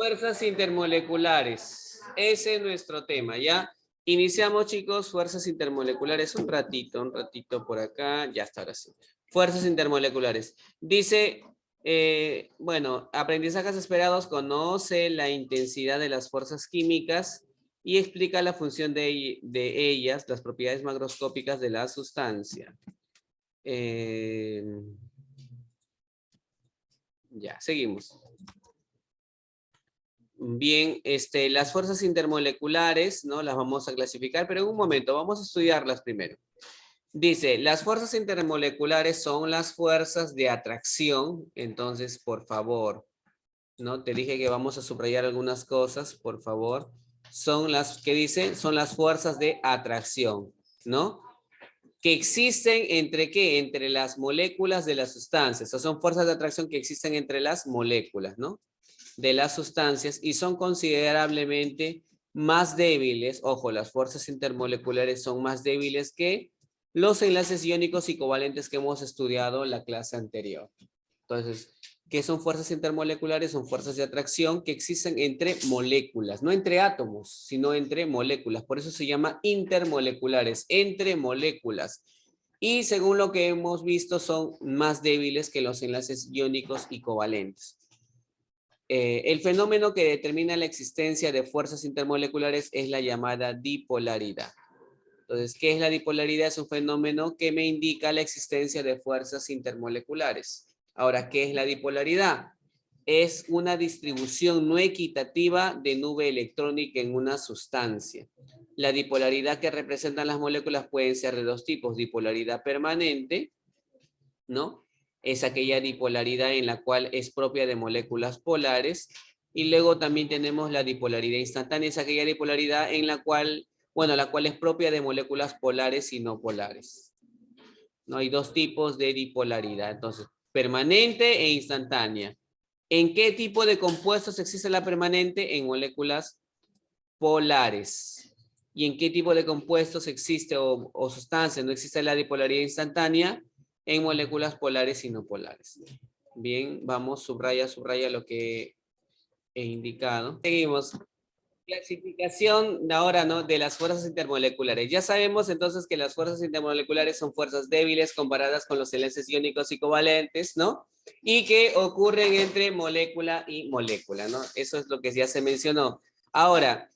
Fuerzas intermoleculares. Ese es nuestro tema, ¿ya? Iniciamos, chicos, fuerzas intermoleculares. Un ratito por acá. Ya está, ahora sí. Fuerzas intermoleculares. Dice, bueno, aprendizajes esperados, conoce la intensidad de las fuerzas químicas y explica la función de ellas, las propiedades macroscópicas de la sustancia. Ya, seguimos. Bien, las fuerzas intermoleculares, ¿no? Las vamos a clasificar, pero en un momento, vamos a estudiarlas primero. Dice, las fuerzas intermoleculares son las fuerzas de atracción. Entonces, por favor, ¿no? Te dije que vamos a subrayar algunas cosas, por favor. Son las, ¿qué dice? Son las fuerzas de atracción, ¿no? Que existen entre ¿qué? Entre las moléculas de las sustancias. O sea, son fuerzas de atracción que existen entre las moléculas, ¿no? De las sustancias y son considerablemente más débiles. Ojo, las fuerzas intermoleculares son más débiles que los enlaces iónicos y covalentes que hemos estudiado en la clase anterior. Entonces, ¿qué son fuerzas intermoleculares? Son fuerzas de atracción que existen entre moléculas, no entre átomos, sino entre moléculas. Por eso se llama intermoleculares, entre moléculas. Y según lo que hemos visto, son más débiles que los enlaces iónicos y covalentes. El fenómeno que determina la existencia de fuerzas intermoleculares es la llamada dipolaridad. Entonces, ¿qué es la dipolaridad? Es un fenómeno que me indica la existencia de fuerzas intermoleculares. Ahora, ¿qué es la dipolaridad? Es una distribución no equitativa de nube electrónica en una sustancia. La dipolaridad que representan las moléculas pueden ser de dos tipos: dipolaridad permanente, ¿no? Es aquella dipolaridad en la cual es propia de moléculas polares, y luego también tenemos la dipolaridad instantánea, es aquella dipolaridad en la cual, bueno, la cual es propia de moléculas polares y no polares. No hay dos tipos de dipolaridad, entonces, permanente e instantánea. ¿En qué tipo de compuestos existe la permanente? En moléculas polares. ¿Y en qué tipo de compuestos existe o sustancias no existe la dipolaridad instantánea? En moléculas polares y no polares. Bien, vamos, subraya lo que he indicado. Seguimos. Clasificación ahora, ¿no? De las fuerzas intermoleculares. Ya sabemos entonces que las fuerzas intermoleculares son fuerzas débiles comparadas con los enlaces iónicos y covalentes, ¿no? Y que ocurren entre molécula y molécula, ¿no? Eso es lo que ya se mencionó. Ahora,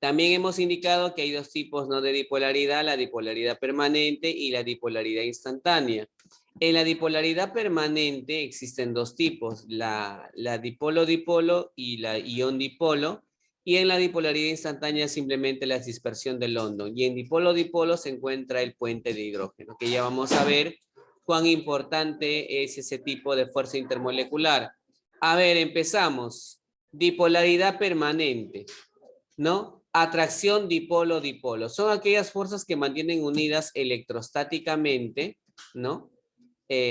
también hemos indicado que hay dos tipos, ¿no? De dipolaridad, la dipolaridad permanente y la dipolaridad instantánea. En la dipolaridad permanente existen dos tipos, la dipolo-dipolo y la ion-dipolo, y en la dipolaridad instantánea simplemente la dispersión del London. Y en dipolo-dipolo se encuentra el puente de hidrógeno, que ya vamos a ver cuán importante es ese tipo de fuerza intermolecular. A ver, empezamos. Dipolaridad permanente, ¿no? Atracción dipolo-dipolo. Son aquellas fuerzas que mantienen unidas electrostáticamente, ¿no?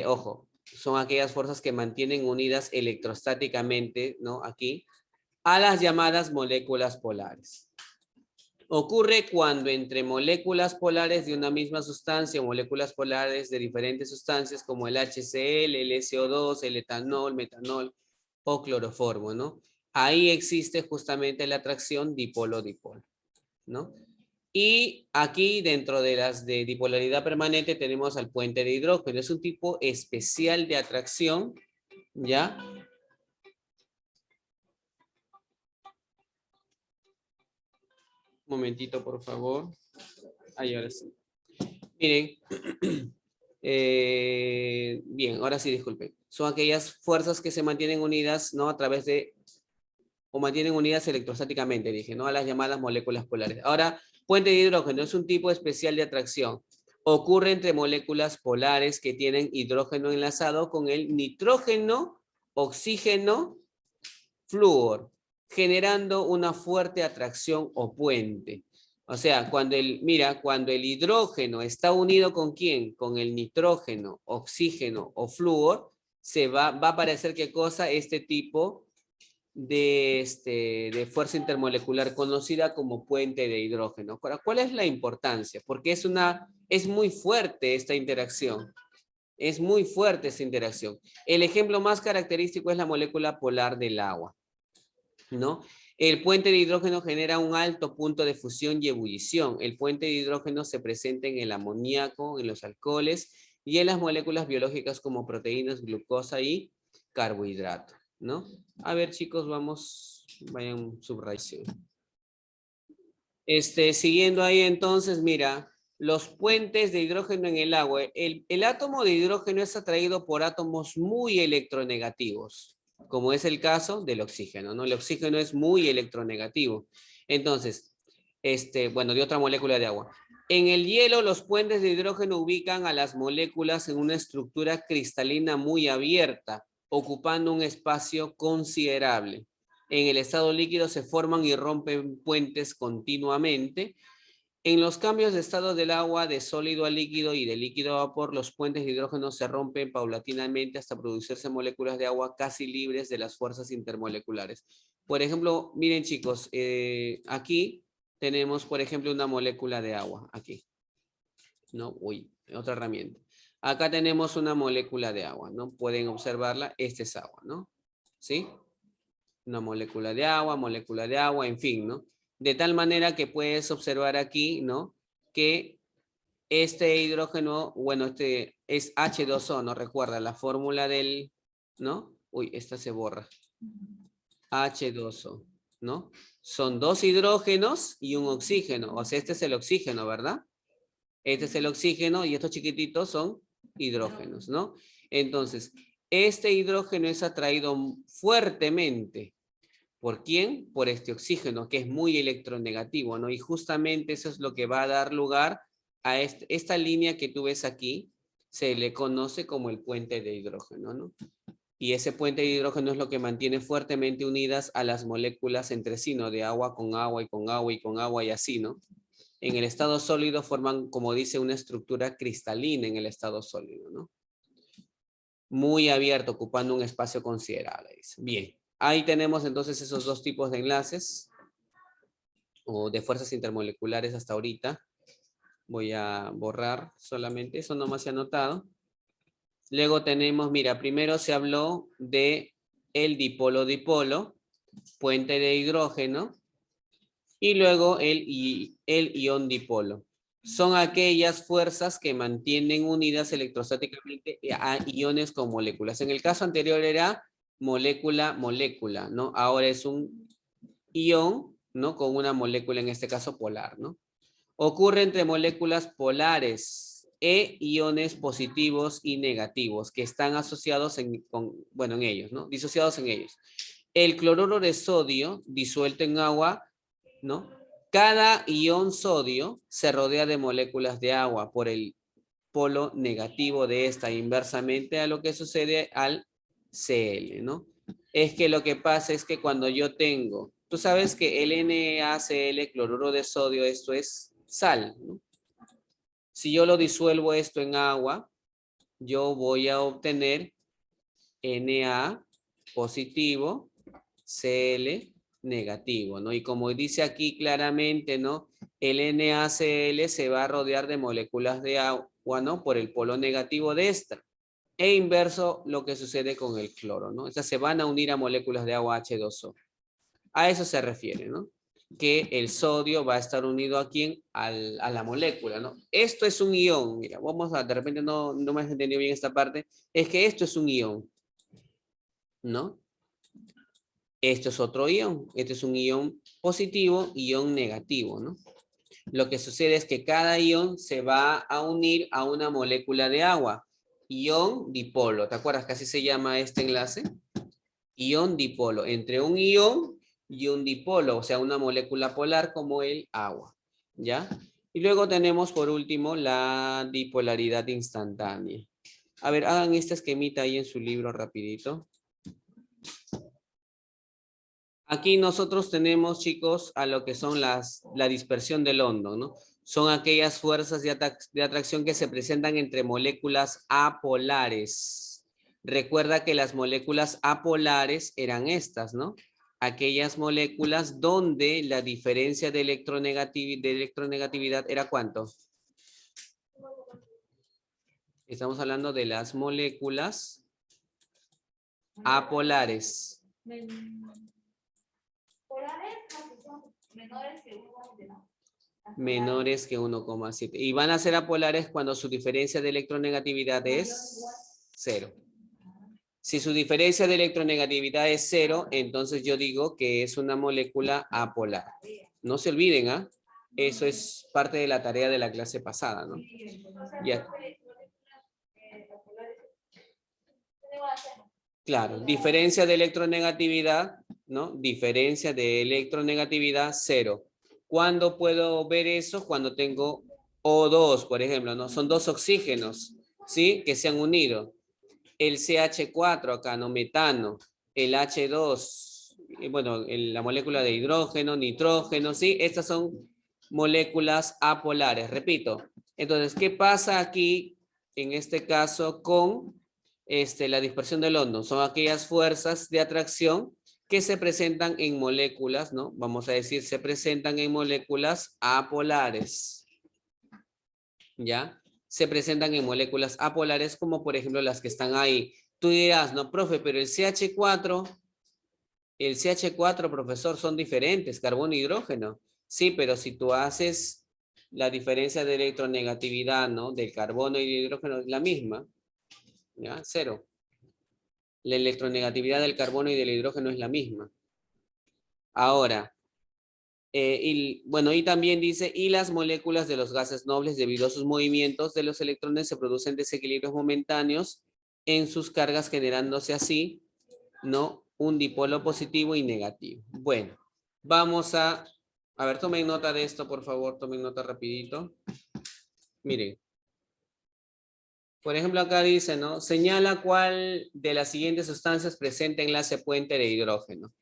Ojo, son aquellas fuerzas que mantienen unidas electrostáticamente, ¿no? Aquí, a las llamadas moléculas polares. Ocurre cuando entre moléculas polares de una misma sustancia o moléculas polares de diferentes sustancias como el HCl, el SO2, el etanol, metanol o cloroformo, ¿no? Ahí existe justamente la atracción dipolo-dipolo, ¿no? Y aquí dentro de las de dipolaridad permanente tenemos al puente de hidrógeno. Es un tipo especial de atracción, ¿ya? Un momentito, por favor. Ahí, ahora sí. Miren. Bien, ahora sí, disculpen. Son aquellas fuerzas que se mantienen unidas, ¿no? A través de, o mantienen unidas electrostáticamente, dije, ¿no? A las llamadas moléculas polares. Ahora, puente de hidrógeno es un tipo especial de atracción. Ocurre entre moléculas polares que tienen hidrógeno enlazado con el nitrógeno, oxígeno, flúor, generando una fuerte atracción o puente. O sea, cuando el hidrógeno está unido ¿con quién? Con el nitrógeno, oxígeno o flúor, va a aparecer ¿qué cosa? Este tipo de fuerza intermolecular conocida como puente de hidrógeno. ¿Cuál es la importancia? Porque es muy fuerte esta interacción. Es muy fuerte esta interacción. El ejemplo más característico es la molécula polar del agua. ¿no? El puente de hidrógeno genera un alto punto de fusión y ebullición. El puente de hidrógeno se presenta en el amoníaco, en los alcoholes y en las moléculas biológicas como proteínas, glucosa y carbohidrato, ¿no? A ver, chicos, vayan subrayando. Siguiendo ahí entonces, mira, los puentes de hidrógeno en el agua. El átomo de hidrógeno es atraído por átomos muy electronegativos, como es el caso del oxígeno, ¿no? El oxígeno es muy electronegativo. Entonces, bueno, de otra molécula de agua. En el hielo, los puentes de hidrógeno ubican a las moléculas en una estructura cristalina muy abierta, ocupando un espacio considerable. En el estado líquido se forman y rompen puentes continuamente. En los cambios de estado del agua de sólido a líquido y de líquido a vapor, los puentes de hidrógeno se rompen paulatinamente hasta producirse moléculas de agua casi libres de las fuerzas intermoleculares. Por ejemplo, miren chicos, aquí tenemos, por ejemplo, una molécula de agua, aquí. ¿No? Uy, otra herramienta. Acá tenemos una molécula de agua, ¿no? Pueden observarla, este es agua, ¿no? ¿Sí? Una molécula de agua, en fin, ¿no? De tal manera que puedes observar aquí, ¿no? Que este hidrógeno, bueno, este es H2O, ¿no? Recuerda la fórmula del, ¿no? Uy, esta se borra. H2O, ¿no? Son dos hidrógenos y un oxígeno. O sea, este es el oxígeno, ¿verdad? Este es el oxígeno y estos chiquititos son hidrógenos, ¿no? Entonces, este hidrógeno es atraído fuertemente. ¿Por quién? Por este oxígeno, que es muy electronegativo, ¿no? Y justamente eso es lo que va a dar lugar a esta línea que tú ves aquí, se le conoce como el puente de hidrógeno, ¿no? Y ese puente de hidrógeno es lo que mantiene fuertemente unidas a las moléculas entre sí, ¿no? De agua con agua y con agua y con agua y así, ¿no? En el estado sólido forman, como dice, una estructura cristalina en el estado sólido, ¿no? Muy abierto, ocupando un espacio considerable. Bien, ahí tenemos entonces esos dos tipos de enlaces o de fuerzas intermoleculares hasta ahorita. Voy a borrar solamente, eso nomás se ha anotado. Luego tenemos, mira, primero se habló de el dipolo-dipolo, puente de hidrógeno, y luego el ion dipolo. Son aquellas fuerzas que mantienen unidas electrostáticamente a iones con moléculas. En el caso anterior era molécula-molécula, ¿no? Ahora es un ion, ¿no? Con una molécula, en este caso polar, ¿no? Ocurre entre moléculas polares e iones positivos y negativos que están asociados en ellos, ¿no? Disociados en ellos. El cloruro de sodio disuelto en agua, ¿no? Cada ion sodio se rodea de moléculas de agua por el polo negativo de esta, inversamente a lo que sucede al Cl, ¿no? Es que lo que pasa es que cuando yo tengo, tú sabes que el NaCl, cloruro de sodio, esto es sal, ¿no? Si yo lo disuelvo esto en agua, yo voy a obtener Na positivo, Cl negativo, ¿no? Y como dice aquí claramente, ¿no? El NaCl se va a rodear de moléculas de agua, ¿no? Por el polo negativo de esta. E inverso lo que sucede con el cloro, ¿no? Estas se van a unir a moléculas de agua H2O. A eso se refiere, ¿no? Que el sodio va a estar unido aquí a la molécula, ¿no? Esto es un ion, mira, de repente no me has entendido bien esta parte, es que esto es un ion, ¿no? Esto es otro ion, este es un ion positivo, ion negativo, ¿no? Lo que sucede es que cada ion se va a unir a una molécula de agua, ion dipolo, ¿te acuerdas que así se llama este enlace? Ion dipolo, entre un ion y un dipolo, o sea, una molécula polar como el agua, ¿ya? Y luego tenemos por último la dipolaridad instantánea. A ver, hagan este esquemita ahí en su libro rapidito. Aquí nosotros tenemos, chicos, a lo que son la dispersión del hondo, ¿no? Son aquellas fuerzas de atracción que se presentan entre moléculas apolares. Recuerda que las moléculas apolares eran estas, ¿no? Aquellas moléculas donde la diferencia de electronegatividad era ¿cuánto? Estamos hablando de las moléculas apolares. Menores que 1,7. Y van a ser apolares cuando su diferencia de electronegatividad es 0. Si su diferencia de electronegatividad es 0, entonces yo digo que es una molécula apolar. No se olviden, ¿ah? Eso es parte de la tarea de la clase pasada, ¿no? Ya. Claro, diferencia de electronegatividad, ¿no? Diferencia de electronegatividad 0. ¿Cuándo puedo ver eso? Cuando tengo O2, por ejemplo, ¿no? Son dos oxígenos, ¿sí? Que se han unido. El CH4 acá, ¿no? Metano. El H2, bueno, la molécula de hidrógeno, nitrógeno, ¿sí? Estas son moléculas apolares, repito. Entonces, ¿qué pasa aquí, en este caso, con la dispersión del hondo? Son aquellas fuerzas de atracción que se presentan en moléculas, ¿no? Vamos a decir, se presentan en moléculas apolares. ¿Ya? Se presentan en moléculas apolares, como por ejemplo las que están ahí. Tú dirás, no, profe, pero el CH4, profesor, son diferentes, carbono e hidrógeno. Sí, pero si tú haces la diferencia de electronegatividad, ¿no? Del carbono y del hidrógeno es la misma. ¿Ya? 0. La electronegatividad del carbono y del hidrógeno es la misma. Ahora, y también dice, y las moléculas de los gases nobles, debido a sus movimientos de los electrones, se producen desequilibrios momentáneos en sus cargas, generándose así, ¿no? Un dipolo positivo y negativo. Bueno, vamos a ver, tomen nota de esto, por favor, tomen nota rapidito. Miren. Por ejemplo, acá dice, ¿no? Señala cuál de las siguientes sustancias presenta enlace puente de hidrógeno.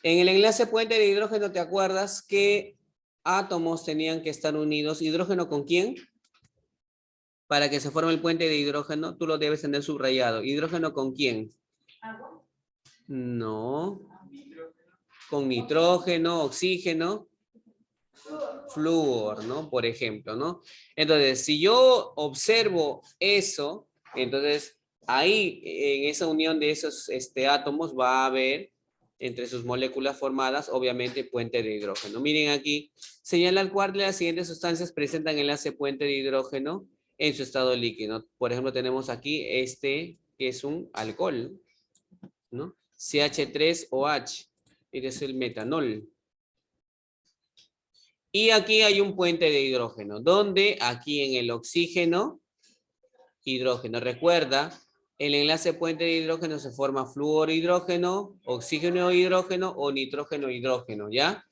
En el enlace puente de hidrógeno, ¿te acuerdas qué átomos tenían que estar unidos? ¿Hidrógeno con quién? Para que se forme el puente de hidrógeno, tú lo debes tener subrayado. ¿Hidrógeno con quién? No. Con nitrógeno, oxígeno, flúor, ¿no? Por ejemplo, ¿no? Entonces, si yo observo eso, entonces ahí, en esa unión de esos átomos, va a haber entre sus moléculas formadas, obviamente, puente de hidrógeno. Miren aquí, señala cuál de las siguientes sustancias presentan enlace puente de hidrógeno en su estado líquido. Por ejemplo, tenemos aquí que es un alcohol, ¿no? CH3OH, este es el metanol. Y aquí hay un puente de hidrógeno, donde aquí en el oxígeno, hidrógeno. Recuerda, el enlace puente de hidrógeno se forma flúor hidrógeno, oxígeno hidrógeno o nitrógeno hidrógeno, ¿ya?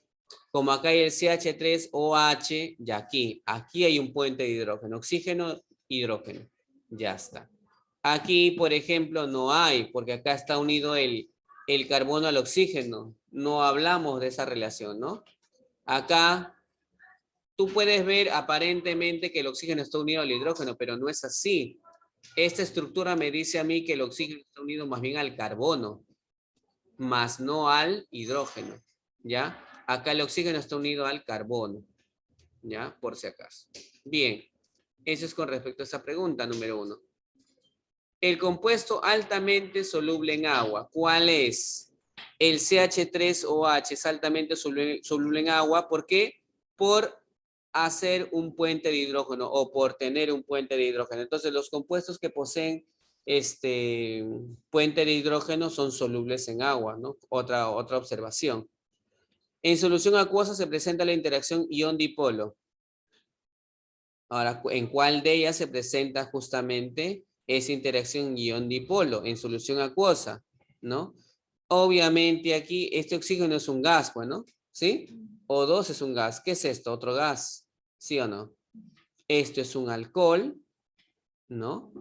Como acá hay el CH3OH, ya aquí hay un puente de hidrógeno, oxígeno, hidrógeno, ya está. Aquí, por ejemplo, no hay, porque acá está unido el carbono al oxígeno. No hablamos de esa relación, ¿no? Acá tú puedes ver aparentemente que el oxígeno está unido al hidrógeno, pero no es así. Esta estructura me dice a mí que el oxígeno está unido más bien al carbono, más no al hidrógeno, ¿ya? Acá el oxígeno está unido al carbono, ¿ya? Por si acaso. Bien, eso es con respecto a esa pregunta número 1. El compuesto altamente soluble en agua, ¿cuál es? El CH3OH es altamente soluble en agua. ¿Por qué? Por hacer un puente de hidrógeno o por tener un puente de hidrógeno. Entonces, los compuestos que poseen puente de hidrógeno son solubles en agua, ¿no? Otra observación. En solución acuosa se presenta la interacción ion-dipolo. Ahora, ¿en cuál de ellas se presenta justamente esa interacción ion-dipolo? En solución acuosa, ¿no? Obviamente aquí este oxígeno es un gas, bueno, ¿sí? O2 es un gas. ¿Qué es esto? Otro gas, ¿sí o no? Esto es un alcohol, ¿no?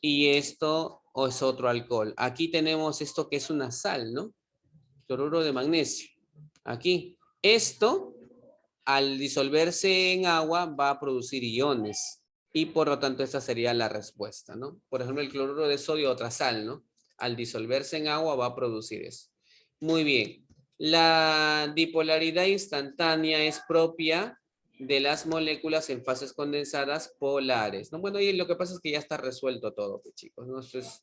Y esto es otro alcohol. Aquí tenemos esto que es una sal, ¿no? Cloruro de magnesio. Aquí. Esto, al disolverse en agua, va a producir iones. Y por lo tanto, esta sería la respuesta, ¿no? Por ejemplo, el cloruro de sodio, otra sal, ¿no? Al disolverse en agua va a producir eso. Muy bien. La dipolaridad instantánea es propia de las moléculas en fases condensadas polares, ¿no? Bueno, y lo que pasa es que ya está resuelto todo, pues, chicos, ¿no? Eso es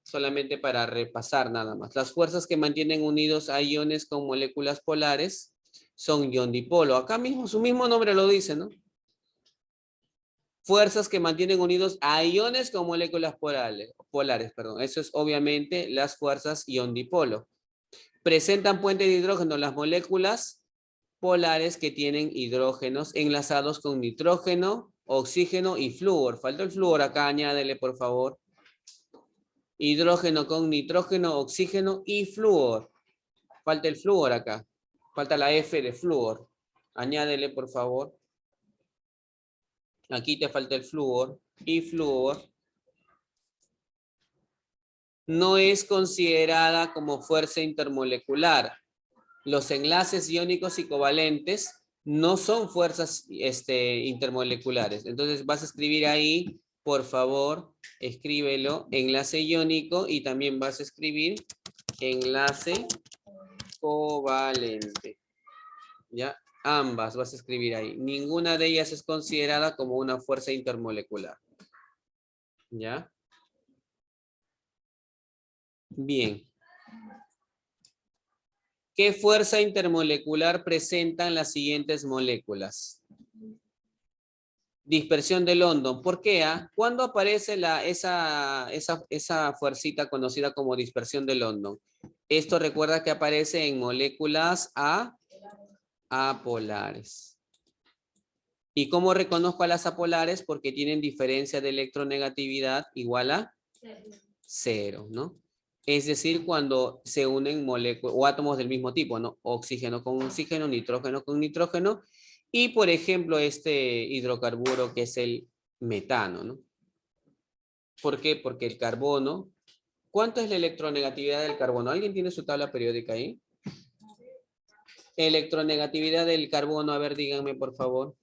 Solamente para repasar nada más. Las fuerzas que mantienen unidos a iones con moléculas polares son ion-dipolo. Acá mismo, su mismo nombre lo dice, ¿no? Fuerzas que mantienen unidos a iones con moléculas polares, perdón. Eso es obviamente las fuerzas ion-dipolo. Presentan puente de hidrógeno las moléculas polares que tienen hidrógenos enlazados con nitrógeno, oxígeno y flúor. Falta el flúor acá, añádele por favor. Hidrógeno con nitrógeno, oxígeno y flúor. Falta el flúor acá. Falta la F de flúor. Añádele por favor. Aquí te falta el flúor y flúor. No es considerada como fuerza intermolecular. Los enlaces iónicos y covalentes no son fuerzas intermoleculares. Entonces vas a escribir ahí, por favor, escríbelo, enlace iónico y también vas a escribir enlace covalente. ¿Ya? Ambas vas a escribir ahí. Ninguna de ellas es considerada como una fuerza intermolecular. ¿Ya? Bien. ¿Qué fuerza intermolecular presentan las siguientes moléculas? Dispersión de London. ¿Por qué? ¿Cuándo aparece esa fuercita conocida como dispersión de London? Esto recuerda que aparece en moléculas apolares. ¿Y cómo reconozco a las apolares? Porque tienen diferencia de electronegatividad igual a 0, ¿no? Es decir, cuando se unen moléculas o átomos del mismo tipo, ¿no? Oxígeno con oxígeno, nitrógeno con nitrógeno. Y, por ejemplo, este hidrocarburo que es el metano, ¿no? ¿Por qué? Porque el carbono... ¿Cuánto es la electronegatividad del carbono? ¿Alguien tiene su tabla periódica ahí? Electronegatividad del carbono, a ver, díganme, por favor.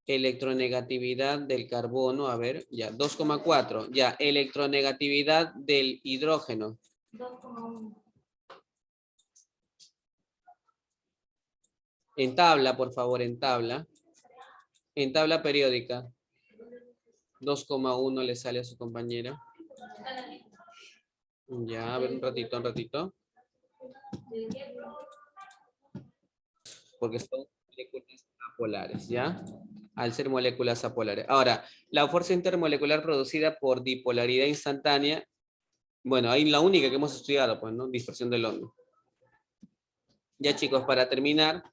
Electronegatividad del carbono, a ver, ya, 2,4. Ya, electronegatividad del hidrógeno. 2,1. En tabla, por favor, en tabla. En tabla periódica. 2,1 le sale a su compañera. Ya, a ver, un ratito, un ratito. Porque son moléculas apolares, ¿ya? Al ser moléculas apolares. Ahora, la fuerza intermolecular producida por dipolaridad instantánea, bueno, ahí la única que hemos estudiado, pues, ¿no? Dispersión de London. Ya, chicos, para terminar,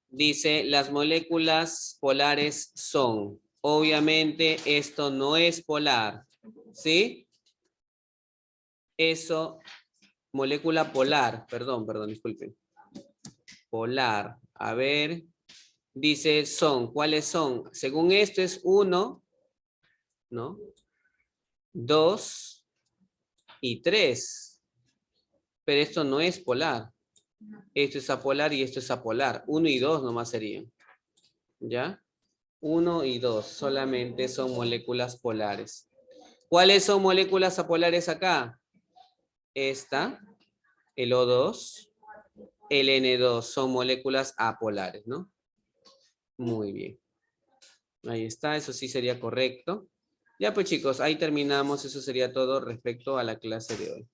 dice, las moléculas polares son, obviamente, esto no es polar, ¿sí? Eso, molécula polar, perdón, disculpen. Polar, a ver, dice son, ¿cuáles son? Según esto es 1, ¿no? 2 y 3. Pero esto no es polar. Esto es apolar y esto es apolar. 1 y 2 nomás serían. ¿Ya? 1 y 2 solamente son moléculas polares. ¿Cuáles son moléculas apolares acá? Esta, el O2, el N2 son moléculas apolares, ¿no? Muy bien. Ahí está, eso sí sería correcto. Ya pues chicos, ahí terminamos. Eso sería todo respecto a la clase de hoy.